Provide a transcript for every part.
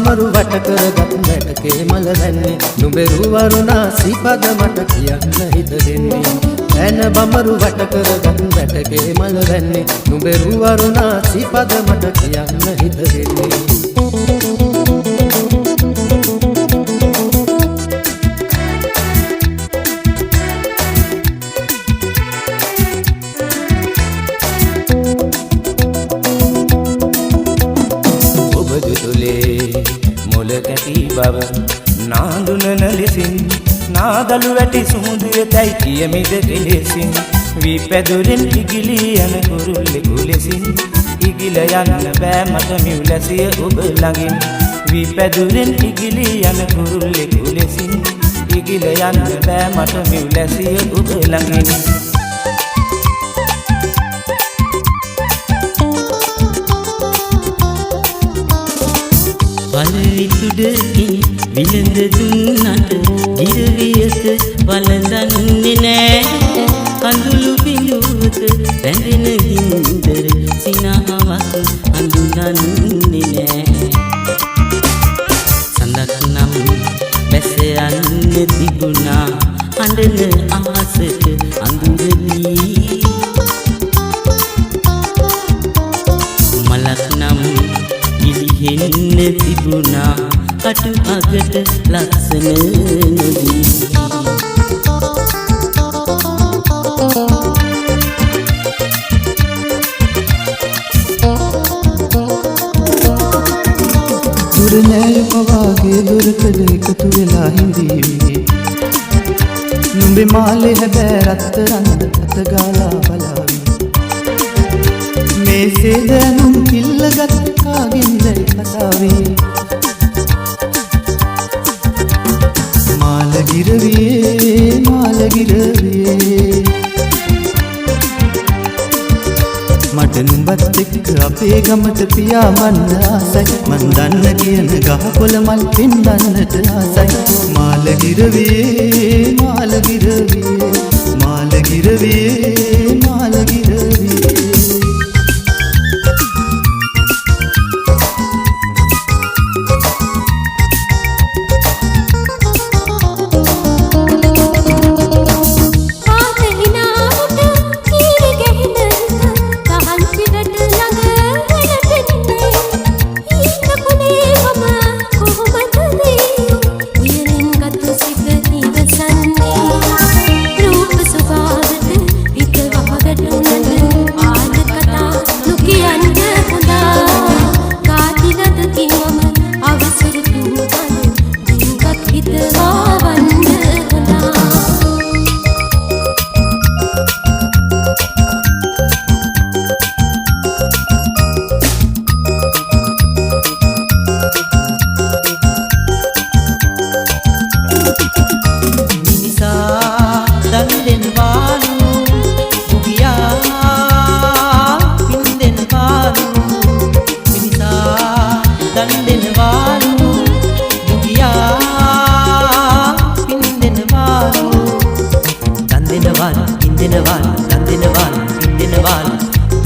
බමරු වට කරගත් වැටකේ මල දැන්නේ නුඹේ වරුණා සිපද මට කියන්න හිත දෙන්නේ ඇන බමරු වට කරගත් වැටකේ මල දැන්නේ නුඹේ වරුණා සිපද මට කියන්න හිත දෙන්නේ බව නාඳුනන ලෙසින් නාදලු වැටි සුමුදුවේ තයි කියමිද කෙලෙසින් වී පැදුරෙන් ඉගිලි යන කුරුල්ලෙකු ලෙසින් ඉගිල යන්න බෑ මට මිව්ලැසිය ඔබ ළඟින් වී පැදුරෙන් ඉගිලි යන කුරුල්ලෙකු ලෙසින් ඉගිල යන්න බෑ මට මිව්ලැසිය ඔබ ළඟින් වලිතුඩකින් විලඳ දුන්නට ගිරවියක වළඳන්නේ නෑ කඳුළු බිඳුවක රැඳෙන ගින්දර සිනහවක් හඳුනන්නේ නෑ සඳක් නම් බැස යන්න තිබුණා අඬන අහසට අඳුරදී මලක් නම් ගිලිහෙන්න තිබුණා කටු අගට ලස්සන නොදී දුර නෑ පවාගේ දුරකඩ එකතු වෙලා හිඳීවේ නුඹේ මාලේ හැබෑ රත්තරන් අත ගාලා බලාවි මේසේ දැනුම් පිල්ලගත් කාගෙන්දයි කතාවේ මාලගිරවේ මට නුඹත් එක්ක අපේ ගමට පියා මන්න ආසයි මන් දන්න කියන ගහකොළ මල් පෙන්වන්නට ආසයි මාලගිරවේ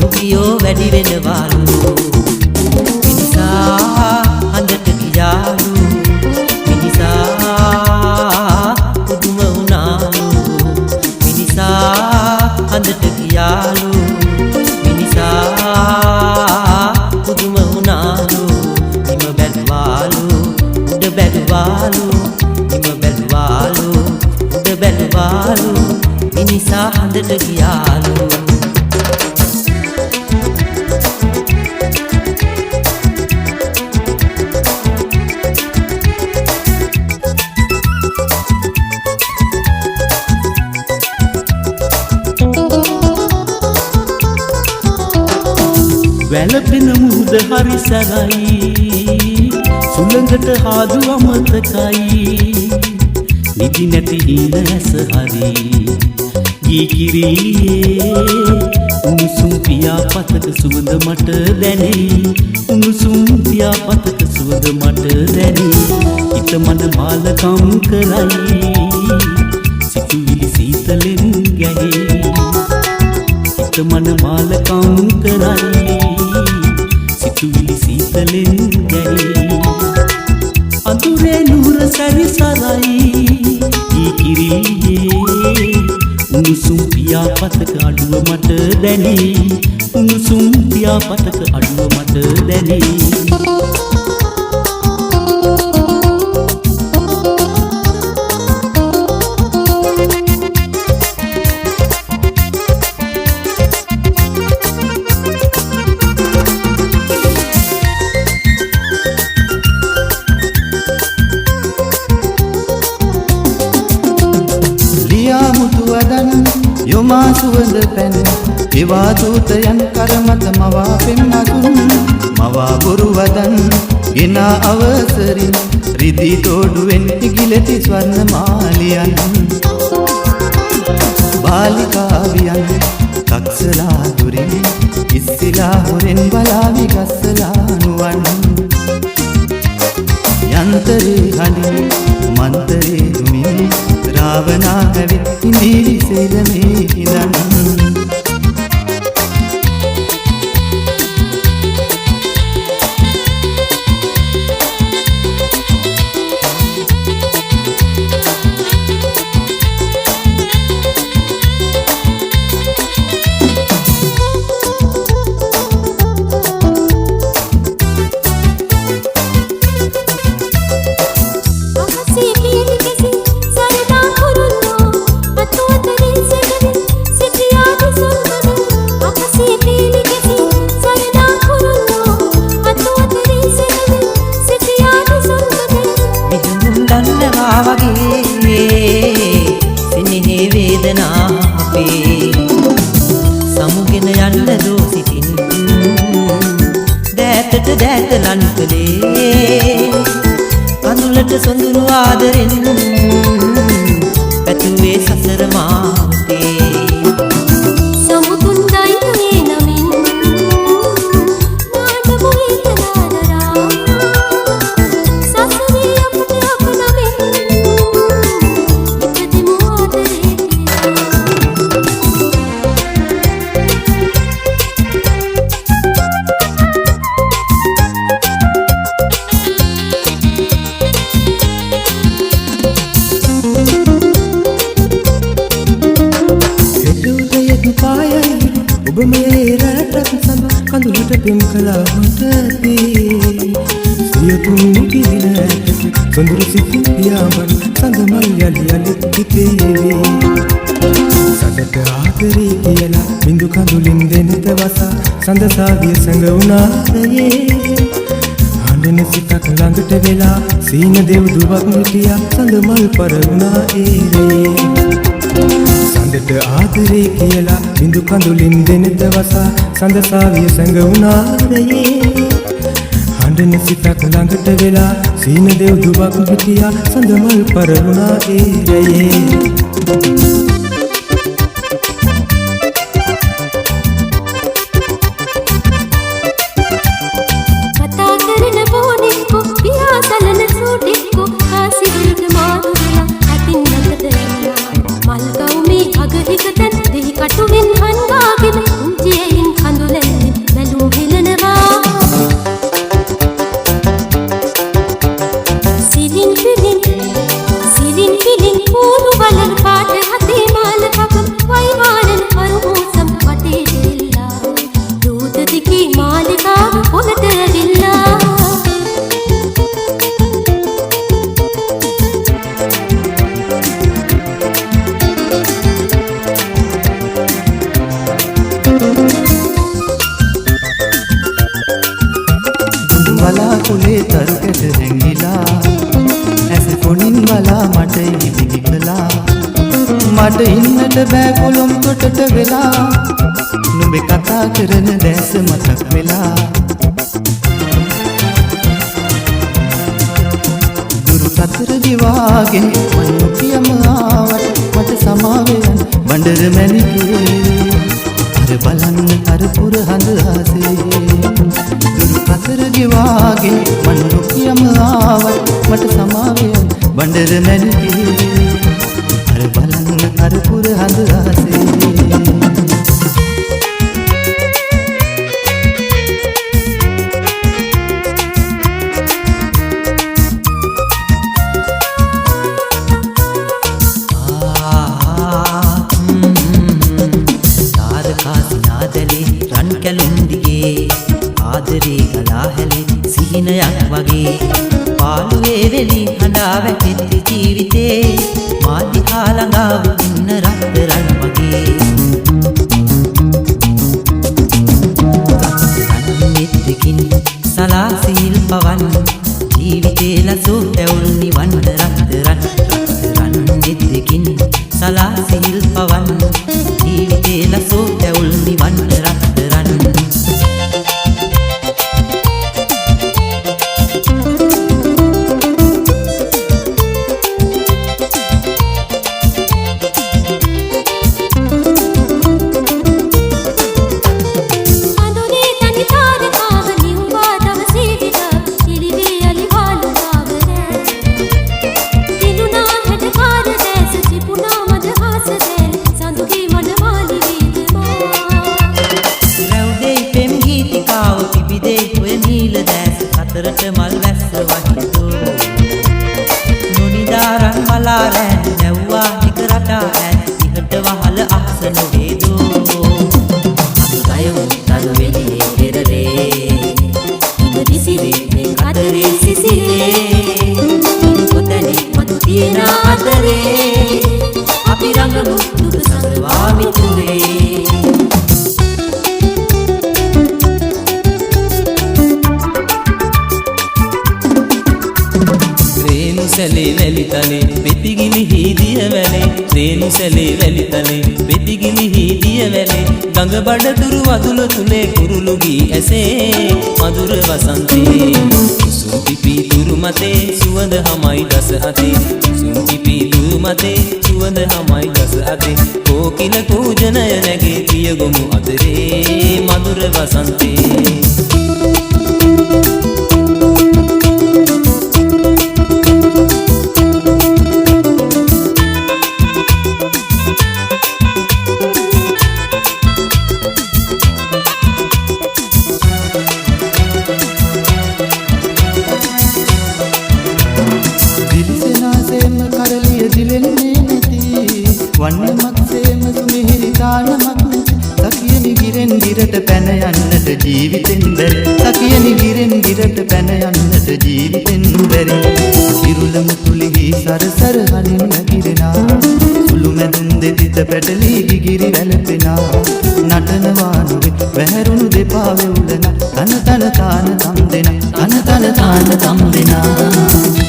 දුකියෝ වැඩි වෙනවාලු මිනිසා හඳට ගියාලු මිනිසා පුදුම වුණාලු මිනිසා හඳට ගියාලු මිනිසා පුදුම වුණාලු නිම බැලුවාලු උඩ බැලුවාලු නිම බැලුවාලු උඩ බැලුවාලු මිනිසා හඳට ගියාලු වැළපෙන මුහුද හරි සැරයි සුළඟට හාදු අමතකයි නිදි නැති හිඳ ඇස හරි ගීකිරියේ උණුසුම් පියාපතක සුවඳ මට දැනේ උණුසුම් පියාපතක සුවඳ මට දැනේ හිත මන මාලකම් කරයි සිතුවිලි සීතලෙන් ගැහේ හිත මන මාලකම් කරයි සිතුවිලි සීතලෙන් ගැහේ උණුසුම් පියාපතක අඩුව මට දැනේ උණුසුම් පියාපතක අඩුව මට දැනේ යොමා සුවඳ පැන් එවා දූතයන් කරමත මවා පෙන්නතුන් මවා බොරු වදන් ගෙනා අවසරින් රිදී තෝඩුවෙන් පිගිලති ස්වර්ණ මාලියන් බාලිකාවියන් කක්සලා දුරින් ඉස්සිලා හොරෙන් බලාවි ගස්සලා නුවන් යන්තරේ හඬින් මන්තරේ දුමින් රාවණා ඇවිත් ඉඳී සෙලමේ ඉඳන් සිනහේ වේදනා අපේ සමුගෙන යන්න දෝසිතින් දෑතට දෑත ලන් කළේ කඳුලට සොඳුරු ආදරෙන් පැතුවේ සසර මාතේ ඔබ මේ රටක් සඳ කඳුලට පෙම් කළා හොටදී සියතුන් කිහින ඇට සොඳුරු සිතින් පියාඹන් සඳමල් යලි යලිත් හිතේවි සඳට ආදරේ කියලා බිඳු කඳුලින් දෙනෙත වසා සඳසාවිය සඟ වුණාදයේ හඬන සිතක් ළඟට වෙලා සීන දෙව්දුවක් මිටියා සඳමල් පරවුණා ඒරේ සඳට ආදරේ කියලා බිඳු කඳුලින් දෙනෙත වසා සඳසාවිය සැඟ වුණාරයේ හඬන සිතක් ළඟට වෙලා සීන දෙව්දුවක් හිටියා සඳමල් පරවුණා ඒරයේ කුලේ තරුකට හැංගිලා ඇස පොණින් බලා මට ඉදිකලා මට ඉන්නට බෑ කොළොම් තොටට වෙලා නුඹේ කතා කරන දැස මතක් වෙලා දුරු සතර දිවාගෙන මන් පියම ආවට මට සමාවෙන් බණ්ඩර මැණිකේ අර බලන්න අර පුර හඳ ආසේ සතර දිවාගෙන මන් නොකියම ආවත් මට සමාවෙන් බණ්ඩර මැණිකේ අර බලන්න අර පුර හඳ ආසේ ගාව ඉන්න රත්තරන් වගේ රත්තරන් මෙත්තකින් සලාසිල් පවන් ජීවිතේ ලසු ඇවුල් නිවන් රත්තරන් මෙත්තකින් සලාසිල් පවන් ජීවිතේ ලසු ඇවුල් නිවන් රත්තරන් මල් වැස්ස වහිතෝ නොනිදාරන් මලා රැන් නැව්වා එක රටා ඇත් ඉහට වහල අහස නොවේදෝ අතුගයෝ තද වෙලියේ පෙරලේ ඉඳ දිසිරේ මේ අතරේ සිසිරේ කොතැනි මතු තියෙන අතරේ අපි රඟමු දුක සඳවා මිතුරේ සැලේ වැලි තලේ වෙතිගිනි හීදිය වැලේ රේණු සැලේ වැලි තලේ වෙතිගිනි හීදිය වැලේ ගඟ බඩ තුරු වදුල තුලේ කුරුළු ගී ඇසේ මధుර වසන්තේ සුම් පිපි තුරු මතේ සුවඳ හමයි දස අතේ සුම් පිපි තුරු මතේ සුවඳ හමයි දස අතේ කෝකිල කූජනය නැගේ පිය ගොමු අතරේ මధుර වසන්තේ ජීවිතෙන් බැරි සකියනි ගිරෙන් ගිරට පැන යන්නට ජීවිතෙන් බැරි සිරුලම තුලිහි සරසර හනින් නැගිරෙනා සුළු මැදුම් දෙතිත පැටලී ගිගිරි වැළපෙනා නටනවා නුවේ වැහැරුණු දෙපා වෙවුලන තන තන තාන තම් දෙන තන තන තාන තම් දෙනා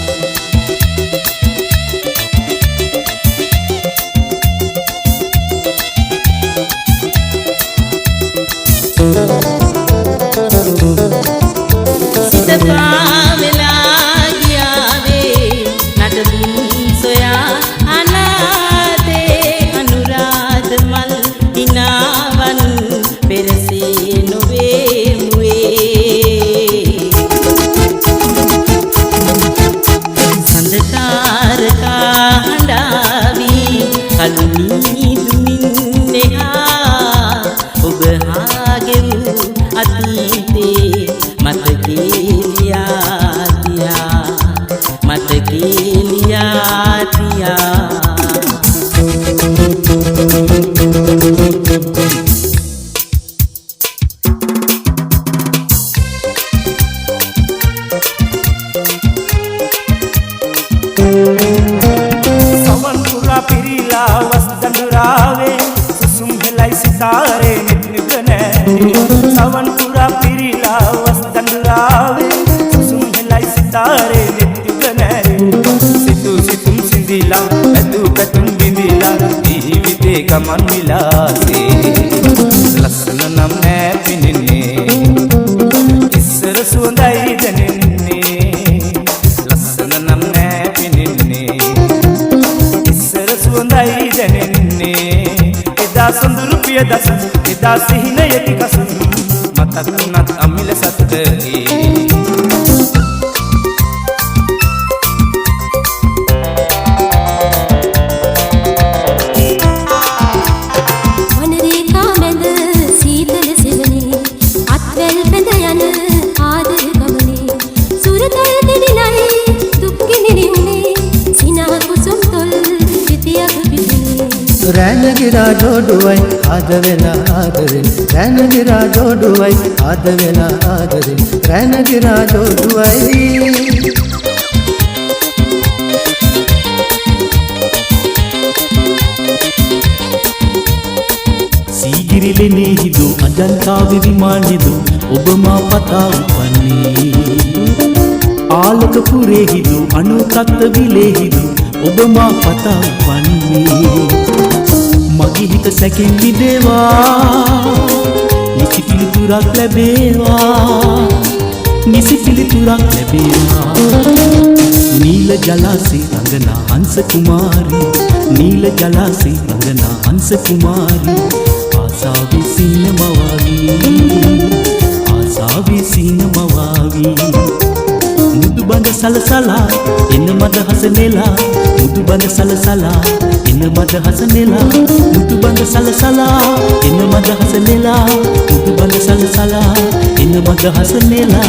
ගමන් විලාසේ ලස්සන නම් නෑ පිනින්නේ ඉස්සර සුවඳයි දැනෙන්නේ ලස්සන නම් නෑ පිනින්නේ ඉස්සර සුවඳයි දැනෙන්නේ එදා සොඳුරු පිය දස එදා සිහින යති කසුන් මතක් වුණත් අමිල සත්කේ රැනගිරා ජෝඩුවයි ආද වෙලා ආදරෙන් රැනගිරා ජෝඩුවයි ආද වෙලා ආදරෙන් රැනගිරා ජෝඩුවයි සිරිලෙනේ හිදු අජන්තාවේ විමානෙදු ඔබ මා පතා උපන්නේ ආලක පුරේ හිදු අනුතත්ත විලේ හිදු ඔබ මා පතා උපන්නේ මගේ හිත සැකෙන් මිදේවා නිසි පිළිතුරක් ලැබේවා නිසි පිළිතුරක් ලැබේවා නීල ජලාසේ රඟනා හංස කුමාරී නීල ජලාසේ රඟනා හංස කුමාරී ආසාවේ සින්න මවාවී ආසාවේ සින්න මවාවී මුදු බඳ සලසලා එන මද හසනෙලා මුදු බඳ සලසලා එන මද හසනෙලා මුදු බඳ සලසලා එන මද හසනෙලා මුදු බඳ සලසලා එන මද හසනෙලා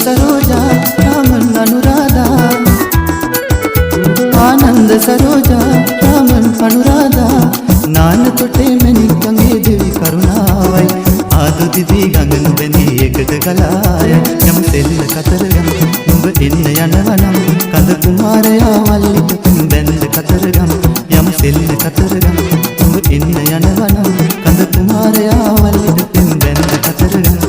सरोजा रामन अनुराधा आनंद सरोजा रामन अनुराधा नान तोटे मैनी कंगे देवी करुणावै आदु दिदी गंगन बेनी एකට ගලාය යම තෙල්ල කතරගම නුඹ එන්න යනවනම් කඳ කුමාරයා වල්ලිට බැඳ කතරගම යම තෙල්ල කතරගම නුඹ එන්න යනවනම් කඳ කුමාරයා වල්ලිට බැඳ කතරගම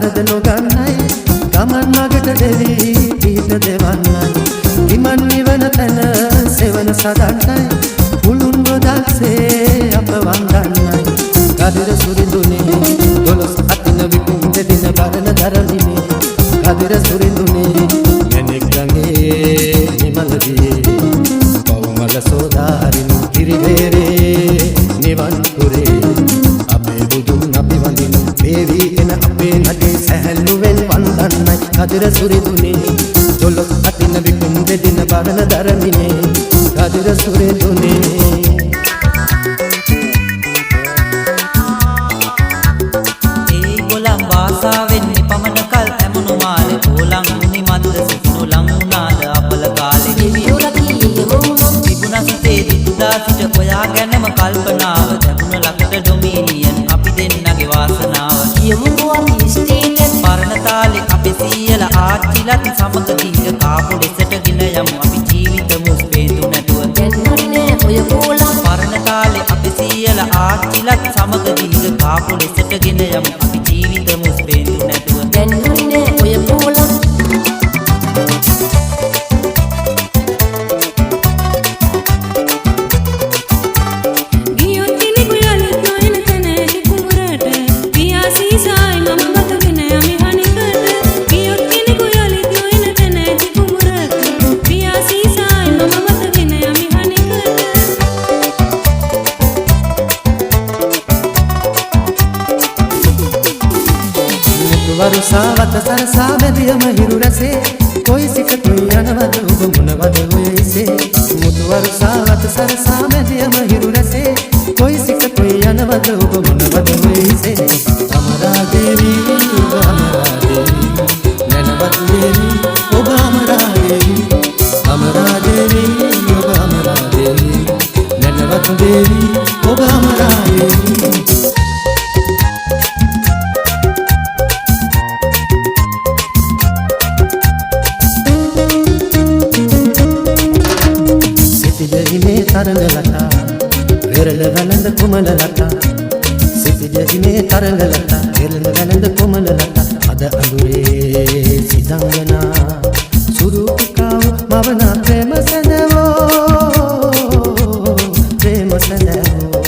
වරද නොගන්නයි ගමන් මගට දෙවි පිහිට දෙවන්නයි විමන් නිවන තැන සෙවන සදන්නයි පුළුන් ගොඩක්සේ අප වන්දන්නයි කදිර සුරිඳුනේ දොළොස් අතින විකුම් දෙදින බරණ දරමිනේ කදිර සුරිඳුනේ මැණික් ගඟේ නිමලදී පවුමල සෝදාරින් කිරිවේරේ නිවන් පුරේ අපේ බුදුන් අපි වඳිනු වේවි එන අපේ නටේ සැහැල්ලුවෙන් වන්දන්නයි කදිර සුරිඳුනේ දොළොස් අතින විකුම් දෙදින බරණ දරමිනේ කදිර සුරිඳුනේ ආසාවෙන්නේ පමණ කල් ඇමුණු මාලේ පෝලං මුනි මද්ද සිටිනු ලං වුණාද අපල කාලේ තිබුණා සිතේ දිද්දා සිට ඔයා ගැනම කල්පනාව දැනුණ ලකට ඩොමිනියන් අපි දෙන්නගේ වාසනාව පරණ තාලේ අපි සීයල ආච්චිලත් සමග දීග කාපු දෙසට ගෙන යමු අපි ජීවිත මුස්පේතු නැතුව පරණ තාලේ අපි සීයල ආච්චිලත් සමග දීග කාපු දෙසට ගෙන යමු අපි ජීවිත මුස්පේතු නැතුව වරුසාවත සරසා බැදියම හිරු රැසේ කොයි සිකතුයි යනවද ඔබ මොනවද ඔයයිසේ මුතු වරුසාවත සරසා බැදියම හිරු රැසේ කොයි සිකතුයි යනවද ඔබ මොනවද ඔයයිසේ අමරා දේවී ඔබ අමරා දේවී නැනවත් දේවී ඔබ අමරා දේවී අමරා දේවී ඔබ අමරා දේවී නැනවත් දේවී ඔබ අමරා දේවී තරඟ ලතා වෙරළ වැළඳ කුමල ලතා සිටිද හිමේ තරඟ ලතා වෙරළ වැළඳ කුමල ලතා අද අඳුරේ සිතංගනා සුරුපිකාව මවන ප්‍රේම සැඳවෝ ප්‍රේම සැඳවෝ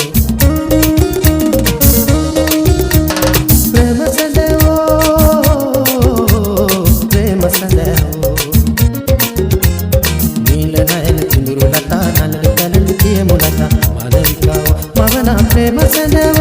ප්‍රේම සැඳවෝ ප්‍රේම සැඳවෝ නීල නයන චිඳුරු ලතා නලල මවන ප්‍රේම සැඳවෝ